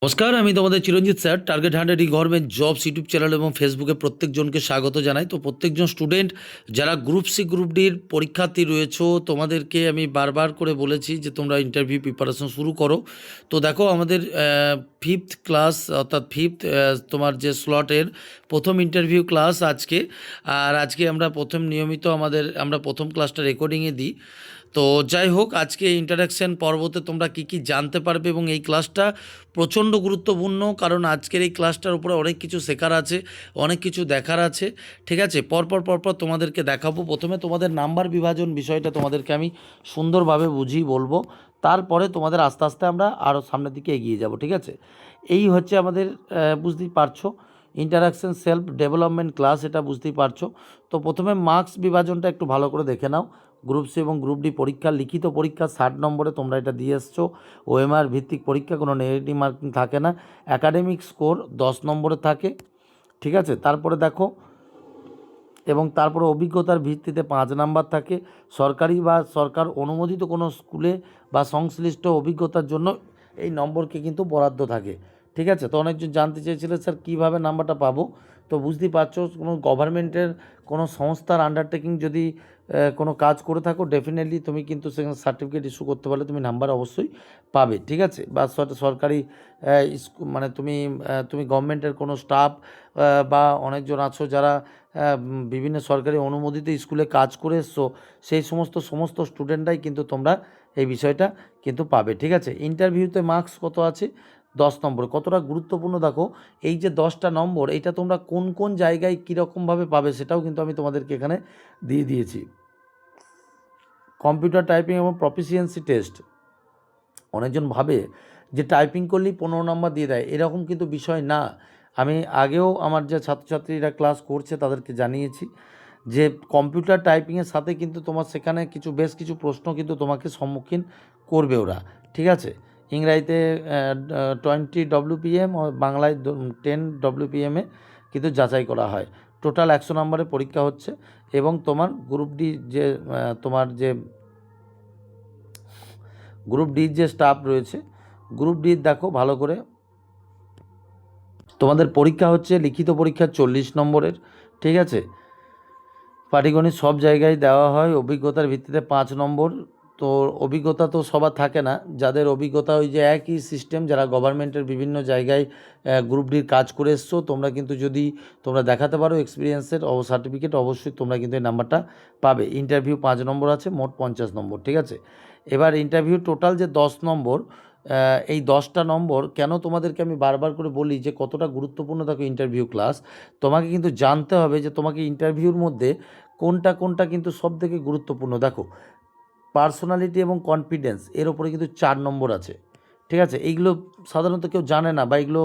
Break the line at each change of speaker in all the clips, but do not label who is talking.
নমস্কার, আমি তোমাদের Chiranjit sir. Target 100 government jobs YouTube channel এবং ফেসবুকে প্রত্যেকজনকে স্বাগত জানাই। তো প্রত্যেকজন স্টুডেন্ট যারা গ্রুপ সি গ্রুপ ডির পরীক্ষার্থী রয়েছো, তোমাদেরকে আমি বারবার করে বলেছি যে তোমরা ইন্টারভিউ প্রিপারেশন শুরু করো। তো দেখো, আমাদের ফিফথ ক্লাস অর্থাৎ ফিফথ তোমার যে স্লটের প্রথম ইন্টারভিউ ক্লাস আজকে। আর আজকে আমরা নিয়মিত আমরা প্রথম ক্লাসটা রেকর্ডিংয়ে দিই। তো যাই হোক, আজকে ইন্টারাকশান পর্বতে তোমরা কি কি জানতে পারবে, এবং এই ক্লাসটা প্রচণ্ড গুরুত্বপূর্ণ, কারণ আজকের এই ক্লাসটার উপরে অনেক কিছু শেখার আছে, অনেক কিছু দেখার আছে। ঠিক আছে, পরপর তোমাদেরকে দেখাবো। প্রথমে তোমাদের নাম্বার বিভাজন বিষয়টা তোমাদেরকে আমি সুন্দরভাবে বুঝিয়ে বলবো, তারপরে তোমাদের আস্তে আস্তে আমরা আরও সামনের দিকে এগিয়ে যাব। ঠিক আছে, এই হচ্ছে আমাদের বুঝতেই পারছো ইন্টারাকশান সেলফ ডেভেলপমেন্ট ক্লাস, এটা বুঝতেই পারছো। তো প্রথমে মার্কস বিভাজনটা একটু ভালো করে দেখে নাও। গ্রুপ সি এবং গ্রুপ ডি পরীক্ষা, লিখিত পরীক্ষা 60 নম্বরে তোমরা এটা দিয়ে এসছো। ওএমআর ভিত্তিক পরীক্ষা, কোনো নেগেটিভ মার্কিং থাকে না। অ্যাকাডেমিক স্কোর 10 নম্বরে থাকে। ঠিক আছে, তারপরে দেখো, এবং তারপরে অভিজ্ঞতার ভিত্তিতে 5 নাম্বার থাকে। সরকারি বা সরকার অনুমোদিত কোনো স্কুলে বা সংশ্লিষ্ট অভিজ্ঞতার জন্য এই নম্বরকে কিন্তু বরাদ্দ থাকে। ঠিক আছে, তো অনেকজন জানতে চেয়েছিলেন স্যার কীভাবে নাম্বারটা পাবো। তো বুঝতেই পারছো, কোনো গভর্নমেন্টের কোনো সংস্থার আন্ডারটেকিং যদি কোনো কাজ করে থাকো, ডেফিনেটলি তুমি কিন্তু সেখানে সার্টিফিকেট ইস্যু করতে পারলে তুমি নাম্বার অবশ্যই পাবে। ঠিক আছে, বা সরকারি মানে তুমি গভর্নমেন্টের কোনো স্টাফ বা অনেকজন আছো যারা বিভিন্ন সরকারি অনুমোদিত স্কুলে কাজ করে এসছো, সেই সমস্ত স্টুডেন্টরাই কিন্তু তোমরা এই বিষয়টা কিন্তু পাবে। ঠিক আছে, ইন্টারভিউতে মার্কস কত আছে? 10 নম্বর। কতটা গুরুত্বপূর্ণ দেখো, এই যে 10টা নম্বর, এইটা তোমরা কোন কোন জায়গায় কীরকমভাবে পাবে সেটাও কিন্তু আমি তোমাদেরকে এখানে দিয়ে দিয়েছি। কম্পিউটার টাইপিং এবং প্রফিসিয়েন্সি টেস্ট, অনেকজন ভাবে যে টাইপিং করলেই 15 নম্বর দিয়ে দেয়, এরকম কিন্তু বিষয় না। আমি আগেও আমার যে ছাত্রছাত্রীরা ক্লাস করছে তাদেরকে জানিয়েছি যে কম্পিউটার টাইপিংয়ের সাথে কিন্তু তোমার সেখানে বেশ কিছু প্রশ্ন কিন্তু তোমাকে সম্মুখীন করবে ওরা। ঠিক আছে, ইংরাজিতে 20 WPM, বাংলায় 10 WPM কিন্তু যাচাই করা হয়। টোটাল 100 নম্বরের পরীক্ষা হচ্ছে। এবং তোমার গ্রুপ ডি যে গ্রুপ ডির যে স্টাফ রয়েছে, গ্রুপ ডির দেখো ভালো করে, তোমাদের পরীক্ষা হচ্ছে লিখিত পরীক্ষা 40 নম্বরের। ঠিক আছে, পাটিগণিত সব জায়গায় দেওয়া হয়। অভিজ্ঞতার ভিত্তিতে 5 নম্বর। তো অভিজ্ঞতা তো সবার থাকে না, যাদের অভিজ্ঞতা ওই যে একই সিস্টেম, যারা গভর্নমেন্টের বিভিন্ন জায়গায় গ্রুপ ডির কাজ করে এসছো, তোমরা কিন্তু যদি তোমরা দেখাতে পারো এক্সপিরিয়েন্সের সার্টিফিকেট, অবশ্যই তোমরা কিন্তু এই নাম্বারটা পাবে। ইন্টারভিউ 5 নম্বর আছে, মোট 50 নম্বর। ঠিক আছে, এবার ইন্টারভিউ টোটাল যে 10 নম্বর, এই 10টা নম্বর কেন তোমাদেরকে আমি বারবার করে বলি যে কতটা গুরুত্বপূর্ণ দেখো ইন্টারভিউ ক্লাস। তোমাকে কিন্তু জানতে হবে যে তোমাকে ইন্টারভিউর মধ্যে কোনটা কিন্তু সবথেকে গুরুত্বপূর্ণ। দেখো, পার্সোনালিটি এবং কনফিডেন্স, এর ওপরে কিন্তু 4 নম্বর আছে। ঠিক আছে, এইগুলো সাধারণত কেউ জানে না, বা এগুলো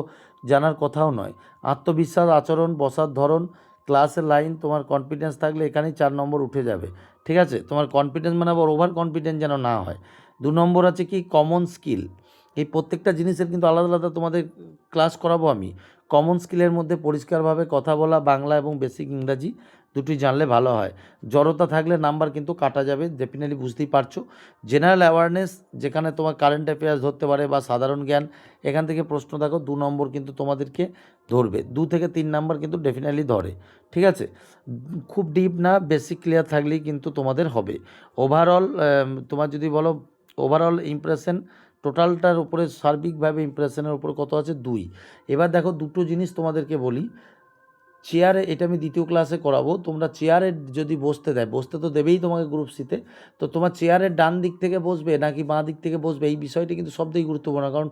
জানার কথাও নয়। আত্মবিশ্বাস, আচরণ, বসার ধরন, ক্লাসের লাইন, তোমার কনফিডেন্স থাকলে এখানেই 4 নম্বর উঠে যাবে। ঠিক আছে, তোমার কনফিডেন্স মানে আবার ওভার কনফিডেন্স যেন না হয়। 2 নম্বর আছে কি কমন স্কিল। এই প্রত্যেকটা জিনিসের কিন্তু আলাদা আলাদা তোমাদের ক্লাস করাবো আমি। কমন স্কিলের মধ্যে পরিষ্কারভাবে কথা বলা, বাংলা এবং বেসিক ইংরাজি দুটোই জানলে ভালো হয়। জড়তা থাকলে নাম্বার কিন্তু কাটা যাবে, ডেফিনেটলি বুঝতেই পারছো। জেনারেল অ্যাওয়ারনেস, যেখানে তোমার কারেন্ট অ্যাফেয়ার্স ধরতে পারে বা সাধারণ জ্ঞান, এখান থেকে প্রশ্ন দেখো 2 নম্বর কিন্তু তোমাদেরকে ধরবে। 2 থেকে 3 নাম্বার কিন্তু ডেফিনেটলি ধরে। ঠিক আছে, খুব ডিপ না, বেসিক ক্লিয়ার থাকলেই কিন্তু তোমাদের হবে। ওভারঅল তোমার যদি বলো ওভারঅল ইমপ্রেশন, টোটালটার উপরে সার্বিকভাবে ইমপ্রেশনের উপর কত আছে? 2। এবার দেখো, দুটো জিনিস তোমাদেরকে বলি। চেয়ারে, এটা আমি দ্বিতীয় ক্লাসে করাবো, তোমরা চেয়ারে যদি বসতে দেয়, বসতে তো দেবেই তোমাকে গ্রুপ সিতে, তো তোমার চেয়ারের ডান দিক থেকে বসবে নাকি বাঁ দিক থেকে বসবে, এই বিষয়টি কিন্তু সবথেকে গুরুত্বপূর্ণ। কারণ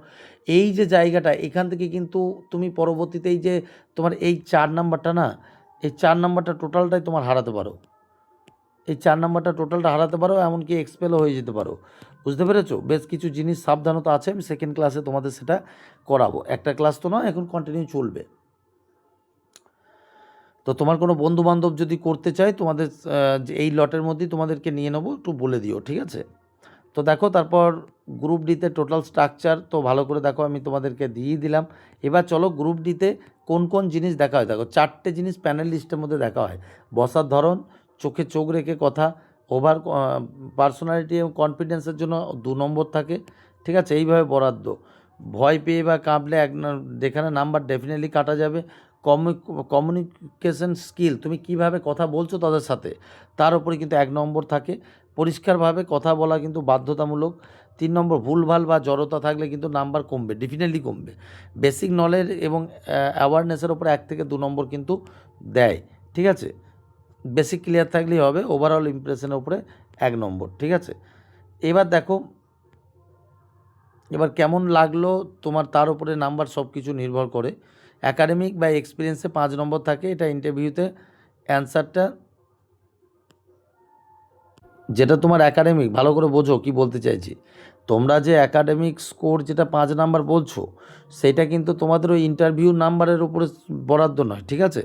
এই যে জায়গাটা, এখান থেকে কিন্তু তুমি পরবর্তীতে এই যে তোমার এই 4 নাম্বারটা না, এই 4 নাম্বারটা টোটালটাই তোমার হারাতে পারো। এই 4 নাম্বারটা টোটালটা হারাতে পারো, এমনকি এক্সপেলও হয়ে যেতে পারো। বুঝতে পেরেছো? বেশ কিছু জিনিস সাবধানতা আছে, আমি সেকেন্ড ক্লাসে তোমাদের সেটা করাবো। একটা ক্লাস তো নয়, এখন কন্টিনিউ চলবে। তো তোমার কোনো বন্ধুবান্ধব যদি করতে চায়, তোমাদের এই লটের মধ্যেই তোমাদেরকে নিয়ে নেবো, একটু বলে দিও। ঠিক আছে, তো দেখো, তারপর গ্রুপ ডিতে টোটাল স্ট্রাকচার তো ভালো করে দেখো, আমি তোমাদেরকে দিয়ে দিলাম। এবার চলো গ্রুপ ডিতে কোন কোন জিনিস দেখা হয়। দেখো, 4টে জিনিস প্যানেল লিস্টের মধ্যে দেখা হয়। বসার ধরন, চোখে চোখ রেখে কথা, ওভার পার্সোনালিটি এবং কনফিডেন্সের জন্য 2 নম্বর থাকে। ঠিক আছে, এইভাবে বরাদ্দ। ভয় পেয়ে বা কাঁপলে যেখানে নাম্বার ডেফিনেটলি কাটা যাবে। কমিউনিকেশন স্কিল, তুমি কিভাবে কথা বলছো তাদের সাথে, তার উপরে কিন্তু 1 নম্বর থাকে। পরিষ্কারভাবে কথা বলা কিন্তু বাধ্যতামূলক। 3 নম্বর ভুলভাল বা জড়তা থাকলে কিন্তু নাম্বার কমবে, ডেফিনেটলি কমবে। বেসিক নলেজ এবং অ্যাওয়ারনেসের ওপরে 1 থেকে 2 নম্বর কিন্তু দেয়, ঠিক আছে। বেসিক ক্লিয়ার থাকলেই হবে। ওভারঅল ইমপ্রেশনের উপরে 1 নম্বর, ঠিক আছে। এবার দেখো, এবার কেমন লাগলো তোমার তার উপরে নাম্বার সব কিছু নির্ভর করে। অ্যাকাডেমিক বা এক্সপিরিয়েন্সে 5 নম্বর থাকে, এটা ইন্টারভিউতে অ্যান্সারটা যেটা তোমার অ্যাকাডেমিক, ভালো করে বোঝো কি বলতে চাইছি। তোমরা যে অ্যাকাডেমিক স্কোর যেটা 5 নাম্বার বলছো, সেটা কিন্তু তোমাদের ওই ইন্টারভিউ নাম্বারের উপরে বরাদ্দ নয়, ঠিক আছে।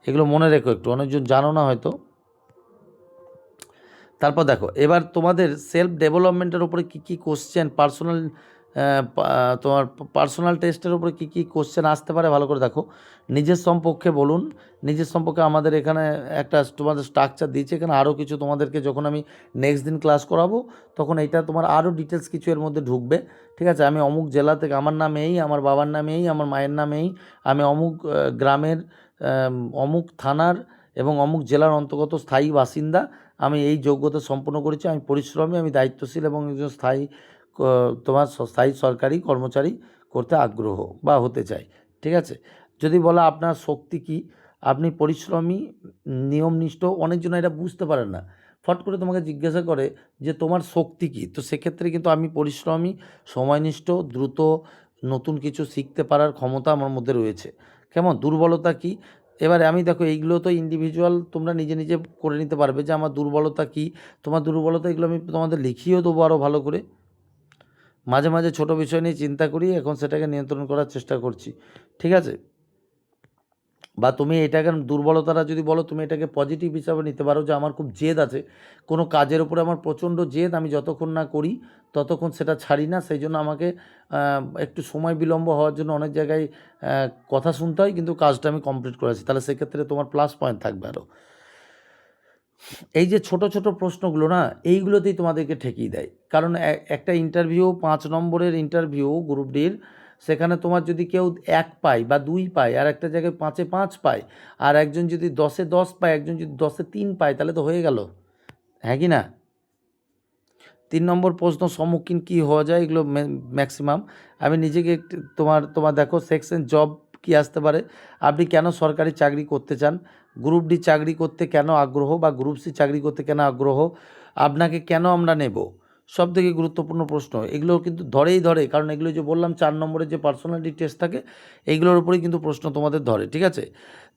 এগুলো মনে রেখো, একটু অনেকজন জানো না হয়তো। তারপর দেখো, এবার তোমাদের সেলফ ডেভেলপমেন্টের উপরে কী কী কোশ্চেন, পার্সোনাল তোমার পার্সোনাল টেস্টের উপরে কী কী কোশ্চেন আসতে পারে ভালো করে দেখো। নিজের সম্পর্কে বলুন। নিজের সম্পর্কে আমাদের এখানে একটা তোমাদের স্ট্রাকচার দিয়েছে, এখানে আরও কিছু তোমাদেরকে যখন আমি নেক্সট দিন ক্লাস করাবো তখন এইটা তোমার আরও ডিটেলস কিছু এর মধ্যে ঢুকবে, ঠিক আছে। আমি অমুক জেলা থেকে, আমার নাম এই, আমার বাবার নাম এই, আমার মায়ের নাম এই, আমি অমুক গ্রামের অমুক থানার এবং অমুক জেলার অন্তর্গত স্থায়ী বাসিন্দা, আমি এই যোগ্যতা সম্পন্ন করেছি, আমি পরিশ্রমী, আমি দায়িত্বশীল এবং একজন স্থায়ী তোমার স্থায়ী সরকারি কর্মচারী করতে আগ্রহ বা হতে চাই, ঠিক আছে। যদি বলা আপনার শক্তি কী, আপনি পরিশ্রমী, নিয়মনিষ্ঠ। অনেকজন এটা বুঝতে পারেন না, ফট করে তোমাকে জিজ্ঞাসা করে যে তোমার শক্তি কী, তো সেক্ষেত্রে কিন্তু আমি পরিশ্রমী, সময়নিষ্ঠ, দ্রুত নতুন কিছু শিখতে পারার ক্ষমতা আমার মধ্যে রয়েছে। কেমন দুর্বলতা কী, এবারে আমি দেখো এইগুলো তো ইন্ডিভিজুয়াল তোমরা নিজে নিজে করে নিতে পারবে যে আমার দুর্বলতা কী, তোমার দুর্বলতা, এগুলো আমি তোমাদের লিখিয়েও দেবো আরও ভালো করে। মাঝে মাঝে ছোট বিষয় নিয়ে চিন্তা করি, এখন সেটাকে নিয়ন্ত্রণ করার চেষ্টা করছি, ঠিক আছে। বা তুমি এটাকে দুর্বলতাটা যদি বলো, তুমি এটাকে পজিটিভ হিসাবে নিতে পারো যে আমার খুব জেদ আছে, কোনো কাজের উপরে আমার প্রচণ্ড জেদ, আমি যতক্ষণ না করি ততক্ষণ সেটা ছাড়ি না, সেই জন্য আমাকে একটু সময় বিলম্ব হওয়ার জন্য অনেক জায়গায় কথা শুনতে হয়, কিন্তু কাজটা আমি কমপ্লিট করেছি, তাহলে সেক্ষেত্রে তোমার প্লাস পয়েন্ট থাকবে আরও। এই যে ছোট ছোট প্রশ্নগুলো না, এইগুলোতেই তোমাদেরকে ঠেকিয়ে দেয়। কারণ একটা ইন্টারভিউ 5 নম্বরের ইন্টারভিউ গ্রুপ ডির, সেখানে তোমার যদি কেউ 1 পায় বা 2 পায়, আর একটা জায়গায় 5-এ 5 পায়, আর একজন যদি 10-এ 10 পায়, একজন যদি 10-এ 3 পায়, তাহলে তো হয়ে গেল, হ্যাঁ কি না। 3 নম্বর প্রশ্ন সম্মুখীন কী হওয়া যায়, এগুলো ম্যাক্সিমাম। আমি নিজেকে তোমার দেখো সেকশন জব কি আসতে পারে, আপনি কেন সরকারি চাকরি করতে চান, গ্রুপ ডি চাকরি করতে কেন আগ্রহ, বা গ্রুপ সি চাকরি করতে কেন আগ্রহ, আপনাকে কেন আমরা নেব, সব থেকে গুরুত্বপূর্ণ প্রশ্ন। এগুলো কিন্তু ধরে, কারণ এগুলো যে বললাম 4 নম্বরের যে পার্সোনালিটি টেস্ট থাকে, এইগুলোর উপরেই কিন্তু প্রশ্ন তোমাদের ধরে, ঠিক আছে।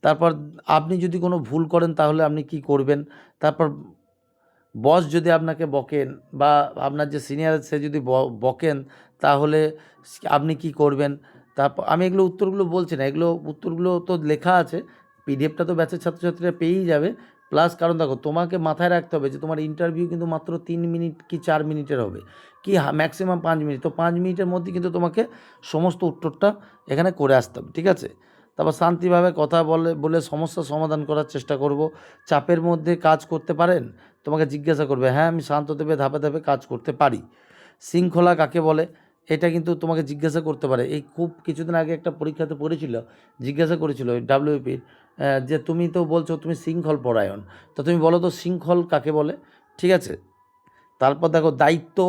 তারপর আপনি যদি কোনো ভুল করেন তাহলে আপনি কি করবেন। তারপর বস যদি আপনাকে বকেন, বা আপনার যে সিনিয়র সে যদি বকেন, তাহলে আপনি কি করবেন। তারপর আমি এগুলো উত্তরগুলো বলছি না, এগুলো উত্তরগুলো তো লেখা আছে, পিডিএফটা তো ব্যাচের ছাত্রছাত্রীরা পেয়েই যাবে। প্লাস কারণ দেখো, তোমাকে মাথায় রাখতে হবে যে তোমার ইন্টারভিউ কিন্তু মাত্র 3 মিনিট কি 4 মিনিটের হবে, কি ম্যাক্সিমাম 5 মিনিট, তো 5 মিনিটের মধ্যে কিন্তু তোমাকে সমস্ত উত্তরটা এখানে করে আসতে হবে, ঠিক আছে। তারপর শান্তিভাবে কথা বলে সমস্যা সমাধান করার চেষ্টা করব। চাপের মধ্যে কাজ করতে পারেন, তোমাকে জিজ্ঞাসা করবে, হ্যাঁ আমি শান্তভাবে ধাপে ধাপে কাজ করতে পারি। শৃঙ্খলা কাকে বলে, এটা কিন্তু তোমাকে জিজ্ঞাসা করতে পারে। এই খুব কিছুদিন আগে একটা পরীক্ষাতে পড়েছিল, জিজ্ঞাসা করেছিল ডাব্লিউপির, যে তুমি তো বলছো তুমি শৃঙ্খল পরায়ণ, তো তুমি বলো তো শৃঙ্খল কাকে বলে, ঠিক আছে। তারপর দেখো দায়িত্ব,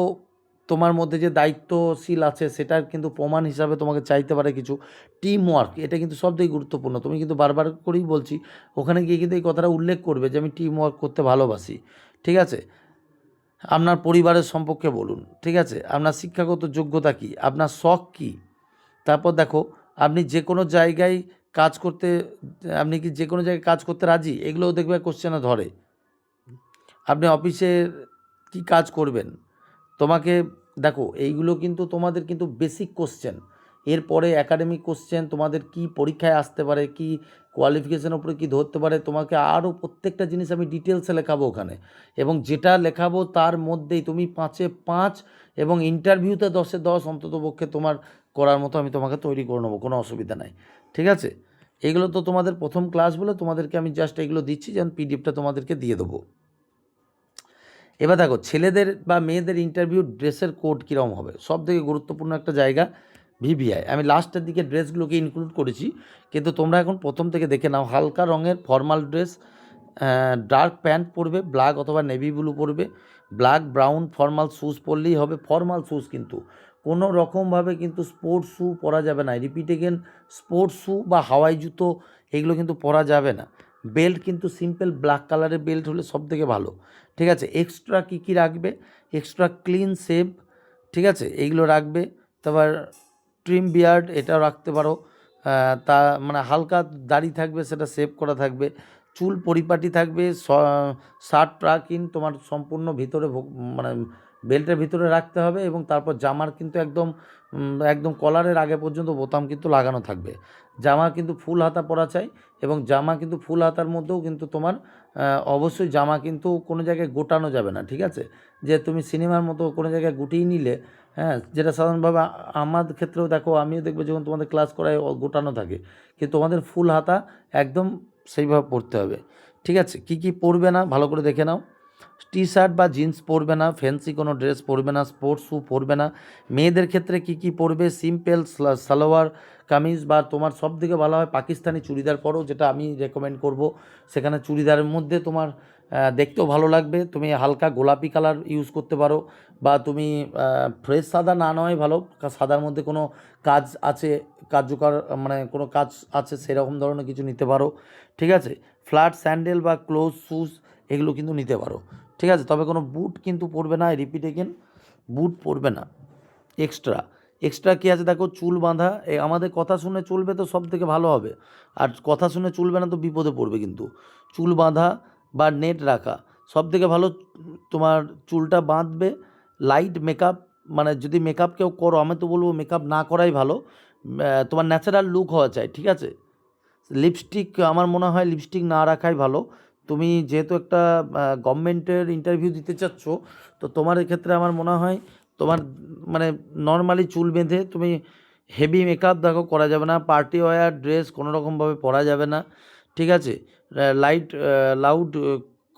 তোমার মধ্যে যে দায়িত্বশীল আছে সেটার কিন্তু প্রমাণ হিসাবে তোমাকে চাইতে পারে কিছু। টিম ওয়ার্ক, এটা কিন্তু সবথেকে গুরুত্বপূর্ণ, তুমি কিন্তু বারবার করেই বলছি, ওখানে গিয়ে কিন্তু এই কথাটা উল্লেখ করবে যে আমি টিম ওয়ার্ক করতে ভালোবাসি, ঠিক আছে। আপনার পরিবারের সম্পর্কে বলুন, ঠিক আছে। আপনার শিক্ষাগত যোগ্যতা কী, আপনার শখ কী। তারপর দেখো, আপনি যে কোনো জায়গায় কাজ করতে, আপনি কি যে কোনো জায়গায় কাজ করতে রাজি, এগুলোও দেখবে কোশ্চেনে ধরে। আপনি অফিসে কী কাজ করবেন, তোমাকে দেখো এইগুলো কিন্তু তোমাদের কিন্তু বেসিক কোশ্চেন। এরপরে একাডেমিক কোশ্চেন তোমাদের কি পরীক্ষায় আসতে পারে, কি কোয়ালিফিকেশানের উপরে কী ধরতে পারে, তোমাকে আরও প্রত্যেকটা জিনিস আমি ডিটেলসে লেখাবো ওখানে। এবং যেটা লেখাবো তার মধ্যেই তুমি 5-এ 5 এবং ইন্টারভিউতে 10-এ 10 অন্ততপক্ষে তোমার করার মতো আমি তোমাকে তৈরি করে নেবো, কোনো অসুবিধা নাই, ঠিক আছে। এগুলো তো তোমাদের প্রথম ক্লাস বলে তোমাদেরকে আমি জাস্ট এগুলো দিচ্ছি, যেন পিডিএফটা তোমাদেরকে দিয়ে দেবো। এবার দেখো, ছেলেদের বা মেয়েদের ইন্টারভিউ ড্রেসের কোড কীরকম হবে, সব থেকে গুরুত্বপূর্ণ একটা জায়গা। ভিভিআই। আমি লাস্টের দিকে ড্রেসগুলোকে ইনক্লুড করেছি, কিন্তু তোমরা এখন প্রথম থেকে দেখে নাও। হালকা রঙের ফর্মাল ড্রেস, ডার্ক প্যান্ট পরবে, ব্ল্যাক অথবা নেভি ব্লু পরবে, ব্ল্যাক ব্রাউন ফর্মাল শ্যুজ পরলেই হবে। ফর্মাল শ্যুজ, কিন্তু কোনো রকমভাবে কিন্তু স্পোর্টস শ্যু পরা যাবে না। রিপিট এগেন, স্পোর্টস শ্যু বা হাওয়াই জুতো এগুলো কিন্তু পরা যাবে না। বেল্ট কিন্তু সিম্পল ব্ল্যাক কালারের বেল্ট হলে সব থেকে ভালো, ঠিক আছে। এক্সট্রা কী কী রাখবে, এক্সট্রা ক্লিন শেভ, ঠিক আছে, এইগুলো রাখবে। তারপর ট্রিম বিয়ার্ড এটাও রাখতে পারো। তা মানে হালকা দাড়ি থাকবে, সেটা সেভ করা থাকবে। চুল পরিপাটি থাকবে। শার্ট ট্রাক ইন তোমার সম্পূর্ণ ভিতরে মানে বেল্টের ভিতরে রাখতে হবে, এবং তারপর জামার কিন্তু একদম একদম কলারের আগে পর্যন্ত বোতাম কিন্তু লাগানো থাকবে। জামা কিন্তু ফুল হাতা পরা চাই, এবং জামা কিন্তু ফুল হাতার মধ্যেও কিন্তু তোমার অবশ্যই জামা কিন্তু কোনো জায়গায় গোটানো যাবে না, ঠিক আছে। যে তুমি সিনেমার মতো কোনো জায়গায় গুটিয়ে নিলে, হ্যাঁ, যেটা সাধারণভাবে আমার ক্ষেত্রেও দেখো, আমিও দেখবো যখন তোমাদের ক্লাস করায় গোটানো থাকে, কিন্তু তোমাদের ফুল হাতা একদম সেইভাবে পরতে হবে, ঠিক আছে। কী কী পরবে না ভালো করে দেখে নাও। টি শার্ট বা জিন্স পরবে না, ফ্যান্সি কোনো ড্রেস পরবে না, স্পোর্টস শ্যু পরবে না। মেয়েদের ক্ষেত্রে কী কী পরবে, সিম্পল সালোয়ার কামিজ, বা তোমার সব থেকে ভালো হয় পাকিস্তানি চুড়িদার পরো, যেটা আমি রেকমেন্ড করব। সেখানে চুড়িদারের মধ্যে তোমার দেখতেও ভালো লাগবে। তুমি হালকা গোলাপি কালার ইউজ করতে পারো, বা তুমি ফ্রেশ সাদা না নয় ভালো, সাদার মধ্যে কোনো কাজ আছে, কার্যকর মানে কোনো কাজ আছে, সেরকম ধরনের কিছু নিতে পারো, ঠিক আছে। ফ্ল্যাট স্যান্ডেল বা ক্লোজ শ্যুজ এগুলো কিন্তু নিতে পারো, ঠিক আছে। তবে কোনো বুট কিন্তু পরবে না, রিপিট এগেন, বুট পরবে না। এক্সট্রা এক্সট্রা কী আছে দেখো, চুল বাঁধা। আমাদের কথা শুনে চলবে তো সব থেকে ভালো হবে, আর কথা শুনে চলবে না তো বিপদে পড়বে কিন্তু। চুল বাঁধা বা নেট রাখা সব থেকে ভালো। তোমার চুলটা বাঁধবে, লাইট মেকআপ, মানে যদি মেকআপ কেউ করো, আমি তো বলবো মেকআপ না করাই ভালো। তোমার ন্যাচারাল লুক হওয়া চাই, ঠিক আছে। লিপস্টিক, আমার মনে হয় লিপস্টিক না রাখাই ভালো। তুমি যেহেতু একটা গভর্নমেন্টের ইন্টারভিউ দিতে চাচ্ছ, তো তোমার এক্ষেত্রে আমার মনে হয় তোমার মানে নর্মালি চুল বেঁধে, তুমি হেভি মেকআপ দেখো করা যাবে না। পার্টি ওয়্যার ড্রেস কোনো রকমভাবে পরা যাবে না, ঠিক আছে। লাইট লাউড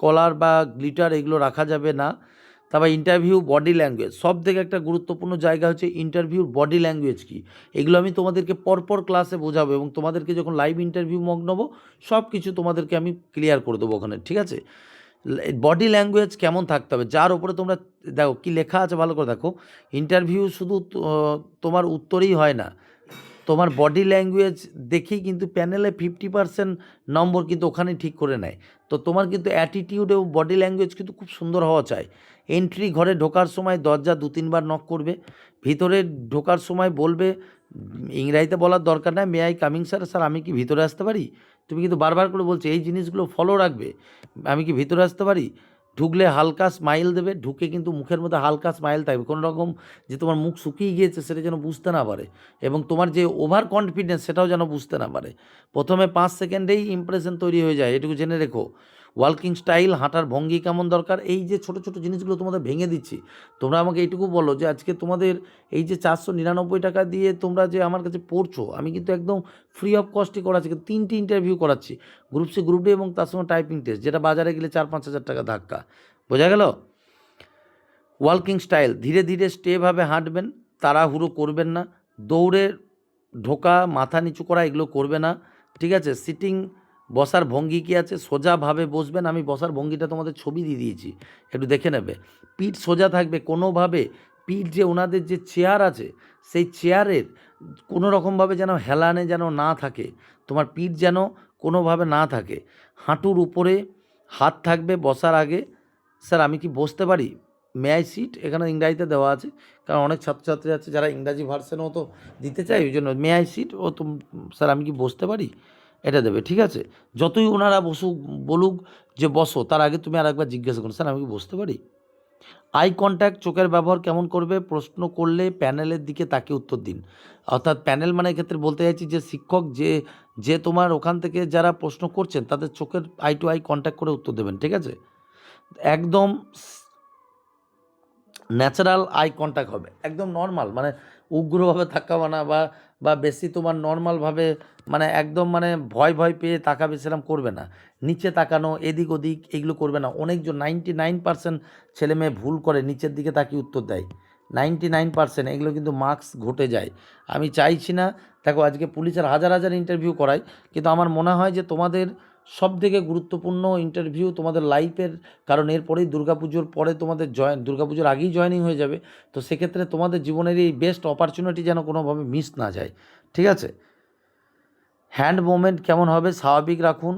কলার বা গ্লিটার এগুলো রাখা যাবে না। তারপর ইন্টারভিউ বডি ল্যাঙ্গুয়েজ, সব থেকে একটা গুরুত্বপূর্ণ জায়গা হচ্ছে ইন্টারভিউর বডি ল্যাঙ্গুয়েজ কী, এগুলো আমি তোমাদেরকে পরপর ক্লাসে বোঝাবো, এবং তোমাদেরকে যখন লাইভ ইন্টারভিউ মক নেবো সব কিছু তোমাদেরকে আমি ক্লিয়ার করে দেবো ওখানে, ঠিক আছে। বডি ল্যাঙ্গুয়েজ কেমন থাকতে হবে, যার উপরে তোমরা দেখো কী লেখা আছে ভালো করে দেখো। ইন্টারভিউ শুধু তোমার উত্তরেই হয় না, তোমার বডি ল্যাঙ্গুয়েজ দেখেই কিন্তু প্যানেলে 50% নম্বর কিন্তু ওখানেই ঠিক করে নেয়। তো তোমার কিন্তু অ্যাটিটিউড এবং বডি ল্যাঙ্গুয়েজ কিন্তু খুব সুন্দর হওয়া চাই। এন্ট্রি ঘরে ঢোকার সময় দরজা 2-3 বার নক করবে। ভিতরে ঢোকার সময় বলবে, ইংরাজিতে বলার দরকার নাই, may I coming sir, sir আমি কি ভিতরে আসতে পারি। তুমি কিন্তু বারবার করে বলছো, এই জিনিসগুলো ফলো রাখবে। আমি কি ভিতরে আসতে পারি। ঢুকলে হালকা স্মাইল দেবে, ঢুকে কিন্তু মুখের মধ্যে হালকা স্মাইল থাকবে, কোনো রকম যে তোমার মুখ শুকিয়ে গিয়েছে সেটা যেন বুঝতে না পারে, এবং তোমার যে ওভার কনফিডেন্স সেটাও যেন বুঝতে না পারে। প্রথমে 5 সেকেন্ডেই ইমপ্রেশন তৈরি হয়ে যায়, এটুকু জেনে রেখো। ওয়াকিং স্টাইল, হাঁটার ভঙ্গি কেমন দরকার, এই যে ছোটো ছোটো জিনিসগুলো তোমাদের ভেঙে দিচ্ছি। তোমরা আমাকে এইটুকু বলো যে আজকে তোমাদের এই যে 499 টাকা দিয়ে তোমরা যে আমার কাছে পড়ছো, আমি কিন্তু একদম ফ্রি অফ কস্টই করাচ্ছি, 3টি ইন্টারভিউ করাচ্ছি, গ্রুপ সি গ্রুপ ডি এবং তার সঙ্গে টাইপিং টেস্ট, যেটা বাজারে গেলে 4-5 হাজার টাকা ধাক্কা। বোঝা গেল। ওয়াকিং স্টাইল, ধীরে ধীরে স্টেপভাবে হাঁটবেন, তাড়াহুড়ো করবেন না। দৌড়ে ঢোকা, মাথা নিচু করা এগুলো করবে না, ঠিক আছে। সিটিং, বসার ভঙ্গি কী আছে, সোজাভাবে বসবেন। আমি বসার ভঙ্গিটা তোমাদের ছবি দিয়ে দিয়েছি, একটু দেখে নেবে। পিঠ সোজা থাকবে, কোনোভাবে পিঠ যে ওনাদের যে চেয়ার আছে সেই চেয়ারের কোনো রকমভাবে যেন হেলানে যেন না থাকে, তোমার পিঠ যেন কোনোভাবে না থাকে। হাঁটুর উপরে হাত থাকবে বসার আগে। স্যার আমি কি বসতে পারি, মে আই সিট, এখানে ইংরাজিতে দেওয়া আছে, কারণ অনেক ছাত্রছাত্রী আছে যারা ইংরাজি ভার্সনেও তো দিতে চায়, ওই জন্য মে আই সিট ও স্যার আমি কি বসতে পারি এটা দেবে, ঠিক আছে। যতই ওনারা বলুক যে বসো, তার আগে তুমি আর একবার জিজ্ঞাসা করো, স্যার আমি কি বসতে পারি। আই কন্ট্যাক্ট, চোখের ব্যবহার কেমন করবে, প্রশ্ন করলে প্যানেলের দিকে তাকে উত্তর দিন। অর্থাৎ প্যানেল মানে এক্ষেত্রে বলতে চাইছি যে শিক্ষক যে যে তোমার ওখান থেকে যারা প্রশ্ন করছেন তাদের চোখের আই টু আই কন্ট্যাক্ট করে উত্তর দেবেন, ঠিক আছে। একদম ন্যাচারাল আই কন্ট্যাক্ট হবে, একদম নর্মাল, মানে উগ্রভাবে তাকাবে না, বা বেশি তোমার নর্মালভাবে, মানে একদম মানে ভয় ভয় পেয়ে তাকাবে সেরকম করবে না। নিচে তাকানো, এদিক ওদিক এগুলো করবে না। অনেকজন 99% ছেলে মেয়ে ভুল করে, নিচের দিকে তাকিয়ে উত্তর দেয়, 99% এগুলো কিন্তু মার্কস ঘটে যায়। আমি চাইছি না, দেখো আজকে পুলিশের হাজার হাজার ইন্টারভিউ করায়, কিন্তু আমার মনে হয় যে তোমাদের সবথেকে গুরুত্বপূর্ণ ইন্টারভিউ তোমাদের লাইফের, কারণ এরপরেই দুর্গাপুজোর পরে তোমাদের দুর্গাপুজোর আগেই জয়েনিং হয়ে যাবে। তো সেক্ষেত্রে তোমাদের জীবনের এই বেস্ট অপরচুনিটি যেন কোনোভাবে মিস না যায়, ঠিক আছে? হ্যান্ড মুভমেন্ট কেমন হবে? স্বাভাবিক রাখুন,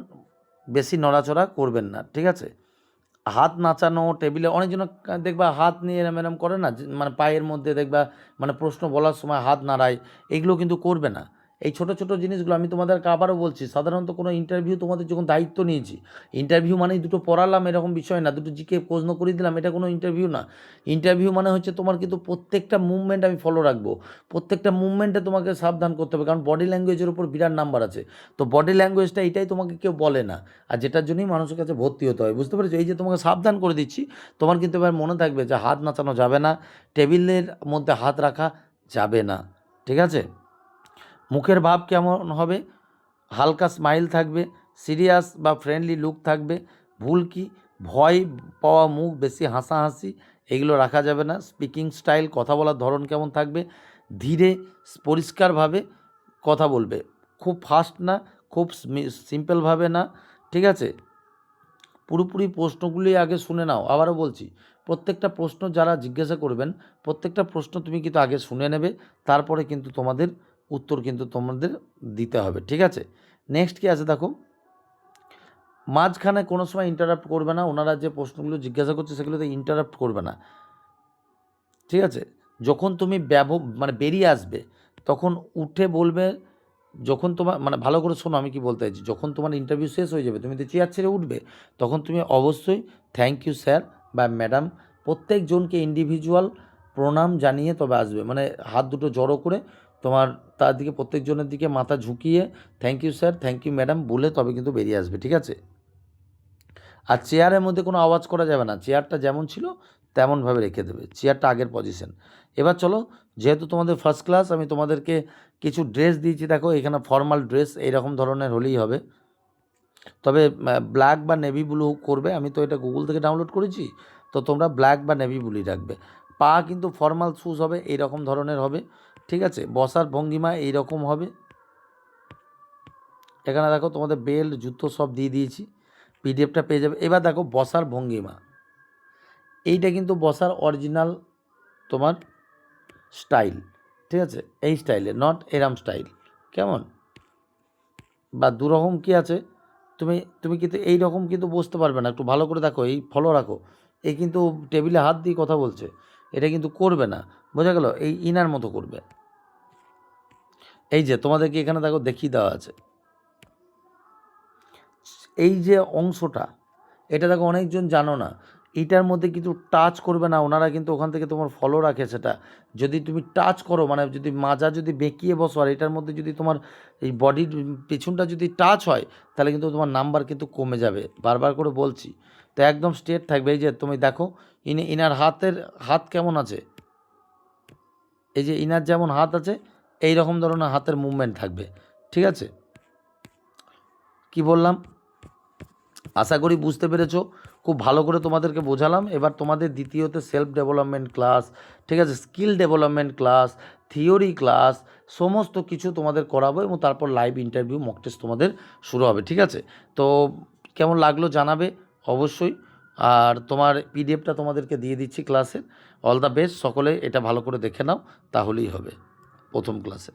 বেশি নড়াচড়া করবেন না, ঠিক আছে? হাত নাচানো, টেবিলে অনেকজন দেখবা হাত নিয়ে এরম এরম করে না, মানে পায়ের মধ্যে দেখবা, মানে প্রশ্ন বলার সময় হাত নাড়ায়, এগুলো কিন্তু করবে না। এই ছোটো ছোটো জিনিসগুলো আমি তোমাদেরকে আবারও বলছি, সাধারণত কোনো ইন্টারভিউ তোমাদের যখন দায়িত্ব নিয়েছি, ইন্টারভিউ মানেই দুটো পড়ালাম এরকম বিষয় না, দুটো জিকে প্রশ্ন করিয়ে দিলাম, এটা কোনো ইন্টারভিউ না। ইন্টারভিউ মানে হচ্ছে তোমার কিন্তু প্রত্যেকটা মুভমেন্ট আমি ফলো রাখবো, প্রত্যেকটা মুভমেন্টে তোমাকে সাবধান করতে হবে, কারণ বডি ল্যাঙ্গুয়েজের উপর বিরাট নাম্বার আছে। তো বডি ল্যাঙ্গুয়েজটা এটাই তোমাকে কেউ বলে না, আর যেটার জন্যই মানুষের কাছে ভর্তি হতে হয়, বুঝতে পেরেছো? এই যে তোমাকে সাবধান করে দিচ্ছি, তোমার কিন্তু এবার মনে থাকবে যে হাত নাচানো যাবে না, টেবিলের মধ্যে হাত রাখা যাবে না, ঠিক আছে? মুখের ভাব কেমন হবে? হালকা স্মাইল থাকবে, সিরিয়াস বা ফ্রেন্ডলি লুক থাকবে। ভুল কি? ভয় পাওয়া মুখ, বেশি হাসাহাসি, এগুলো রাখা যাবে না। স্পিকিং স্টাইল, কথা বলার ধরন কেমন থাকবে? ধীরে পরিষ্কারভাবে কথা বলবে, খুব ফাস্ট না, খুব সিম্পলভাবে না, ঠিক আছে? পুরোপুরি প্রশ্নগুলি আগে শুনে নাও, আবারও বলছি, প্রত্যেকটা প্রশ্ন যারা জিজ্ঞাসা করবেন, প্রত্যেকটা প্রশ্ন তুমি কিন্তু আগে শুনে নেবে, তারপরে কিন্তু তোমাদের উত্তর কিন্তু তোমাদের দিতে হবে, ঠিক আছে? নেক্সট কি আছে দেখো, মাঝখানে কোনো সময় ইন্টারাপ্ট করবে না, ওনারা যে প্রশ্নগুলো জিজ্ঞাসা করছে সেগুলোতে ইন্টারাপ্ট করবে না, ঠিক আছে? যখন তুমি মানে বেরিয়ে আসবে, তখন উঠে বলবে, যখন তোমার মানে ভালো করে শোনো আমি কি বলতে চাইছি, যখন তোমার ইন্টারভিউ শেষ হয়ে যাবে, তুমি তো চেয়ার ছেড়ে উঠবে, তখন তুমি অবশ্যই থ্যাংক ইউ স্যার বা ম্যাডাম, প্রত্যেকজনকে ইন্ডিভিজুয়াল প্রণাম জানিয়ে তবে আসবে, মানে হাত দুটো জড়ো করে তোমার তার দিকে, প্রত্যেকজনের দিকে মাথা ঝুঁকিয়ে thank you sir, thank you madam বলে তবে কিন্তু বেরিয়ে আসবে, ঠিক আছে? আর চেয়ারের মধ্যে কোনো আওয়াজ করা যাবে না, চেয়ারটা যেমন ছিল তেমনভাবে রেখে দেবে, চেয়ারটা আগের পজিশন। এবার চলো, যেহেতু তোমাদের ফার্স্ট ক্লাস, আমি তোমাদেরকে কিছু ড্রেস দিয়েছি, দেখো এখানে ফর্মাল ড্রেস এইরকম ধরনের হলেই হবে, তবে ব্ল্যাক বা নেভি ব্লু করবে, আমি তো এটা গুগল থেকে ডাউনলোড করেছি, তো তোমরা ব্ল্যাক বা নেভি ব্লুই রাখবে। পা কিন্তু ফর্মাল শ্যুজ হবে, এইরকম ধরনের হবে, ঠিক আছে? বসার ভঙ্গিমা এইরকম হবে, এখানে দেখো তোমাদের বেল্ট জুতো সব দিয়ে দিয়েছি, পিডিএফটা পেয়ে যাবে। এবার দেখো বসার ভঙ্গিমা, এইটা কিন্তু বসার অরিজিনাল তোমার স্টাইল, ঠিক আছে? এই স্টাইলে, নট এরাম স্টাইল, কেমন? বা দুরকম কি আছে, তুমি তুমি কিন্তু এই রকম কিন্তু বসতে পারবে না, একটু ভালো করে দেখো, এই ফলো রাখো, এই কিন্তু টেবিলে হাত দিয়ে কথা বলছে, এটা কিন্তু করবে না, বোঝা গেল? এই ইনার মতো করবে, এই যে তোমাদেরকে এখানে দেখো দেখিয়ে দেওয়া আছে, এই যে অংশটা, এটা দেখো অনেকজন জানো না, এইটার মধ্যে কিন্তু টাচ করবে না, ওনারা কিন্তু ওখান থেকে তোমার ফলো রাখে, সেটা যদি তুমি টাচ করো, মানে যদি মাজা যদি বেঁকিয়ে বসো, আর এটার মধ্যে যদি তোমার এই বডির পেছনটা যদি টাচ হয়, তাহলে কিন্তু তোমার নাম্বার কিন্তু কমে যাবে, বারবার করে বলছি। তো একদম স্ট্রেট থাকবে, এই যে তুমি দেখো ইনার হাত কেমন আছে, এই যে ইনার যেমন হাত আছে, এই রকম ধরনের হাতের মুভমেন্ট থাকবে, ঠিক আছে? কি বললাম আশা করি বুঝতে পেরেছো, খুব ভালো করে তোমাদেরকে বোঝালাম। এবার তোমাদের দ্বিতীয়তে সেলফ ডেভেলপমেন্ট ক্লাস, ঠিক আছে, skill development class, theory class, সমস্ত কিছু তোমাদের করাবো, এবং তারপর লাইভ ইন্টারভিউ মক টেস্ট তোমাদের শুরু হবে, ঠিক আছে? তো কেমন লাগলো জানাবে অবশ্যই, আর তোমার পিডিএফটা তোমাদেরকে দিয়ে দিচ্ছি ক্লাসের। অল দ্য বেস্ট, সকলে এটা ভালো করে দেখে নাও, তাহলেই হবে প্রথম ক্লাসে।